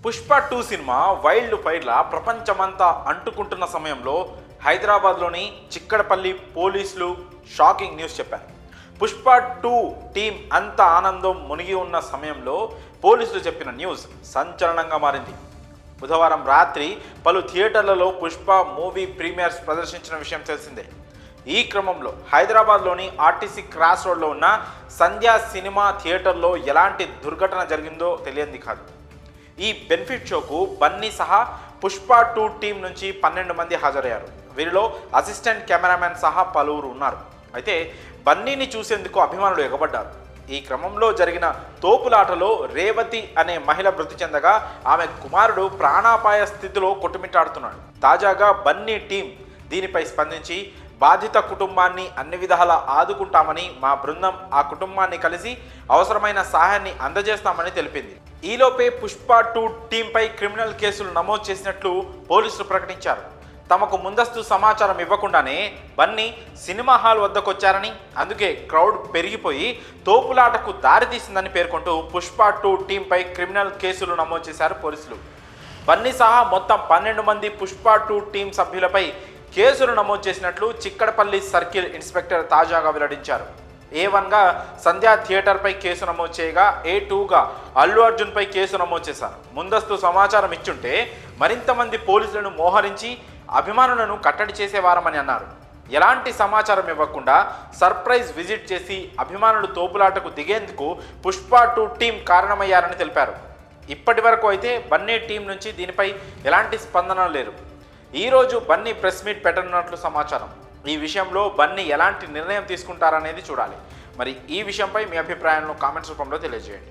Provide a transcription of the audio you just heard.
Pushpa 2 cinema wild ఫైర్ల ప్రపంచమంతా అంటుకుంటున్న సమయంలో హైదరాబాద్లోని చిక్కడపల్లి పోలీసులు షాకింగ్ న్యూస్ చెప్పారు. పుష్ప 2 టీం అంత ఆనందం మునిగి ఉన్న సమయంలో పోలీసులు చెప్పిన న్యూస్ సంచలనంగా మారింది. బుధవారం రాత్రి పలు థియేటర్లలో పుష్ప మూవీ ప్రీమియర్స్ ప్రదర్శించిన విషయం తెలిసిందే. ఈ క్రమంలో హైదరాబాద్లోని ఆర్టీసీ క్రాస్ రోడ్లో ఉన్న సంధ్యా సినిమా థియేటర్లో ఎలాంటి దుర్ఘటన జరిగిందో తెలియంది కాదు. ఈ బెనిఫిట్ షోకు బన్నీ సహా పుష్ప 2 టీం నుంచి 12 మంది హాజరయ్యారు. వీరిలో అసిస్టెంట్ కెమెరామెన్ సహా పలువురు ఉన్నారు. అయితే బన్నీని చూసేందుకు అభిమానులు ఎగబడ్డారు. ఈ క్రమంలో జరిగిన తోపులాటలో రేవతి అనే మహిళ మృతి చెందగా ఆమె కుమారుడు ప్రాణాపాయ స్థితిలో కొట్టుమిట్టాడుతున్నాడు. తాజాగా బన్నీ టీం దీనిపై స్పందించి బాధిత కుటుంబాన్ని అన్ని విధాలా ఆదుకుంటామని, మా బృందం ఆ కుటుంబాన్ని కలిసి అవసరమైన సహాయాన్ని అందజేస్తామని తెలిపింది. ఈలోపే పుష్ప 2 టీంపై క్రిమినల్ కేసులు నమోదు చేసినట్లు పోలీసులు ప్రకటించారు. తమకు ముందస్తు సమాచారం ఇవ్వకుండానే బన్నీ సినిమా హాల్ వద్దకు వచ్చారని, అందుకే క్రౌడ్ పెరిగిపోయి తోపులాటకు దారితీసిందని పేర్కొంటూ పుష్ప 2 టీంపై క్రిమినల్ కేసులు నమోదు చేశారు పోలీసులు. బన్నీ సహా మొత్తం 12 మంది పుష్ప 2 టీం సభ్యులపై కేసులు నమోదు చేసినట్లు చిక్కడపల్లి సర్కిల్ ఇన్స్పెక్టర్ తాజాగా వెల్లడించారు. A1గా సంధ్యా థియేటర్పై కేసు నమోదు చేయగా A2గా అల్లు అర్జున్పై కేసు నమోదు చేశారు. ముందస్తు సమాచారం ఇచ్చుంటే మరింత మంది పోలీసులను మోహరించి అభిమానులను కట్టడి చేసేవారమని అన్నారు. ఎలాంటి సమాచారం ఇవ్వకుండా సర్ప్రైజ్ విజిట్ చేసి అభిమానులు తోపులాటకు దిగేందుకు పుష్ప 2 టీం కారణమయ్యారని తెలిపారు. ఇప్పటి వరకు అయితే బన్నీ టీం నుంచి దీనిపై ఎలాంటి స్పందన లేదు. ఈరోజు బన్నీ ప్రెస్ మీట్ పెట్టనున్నట్లు సమాచారం. ఈ విషయంలో బన్నీ ఎలాంటి నిర్ణయం తీసుకుంటారనేది చూడాలి. మరి ఈ విషయంపై మీ అభిప్రాయాలను కామెంట్స్ రూపంలో తెలియజేయండి.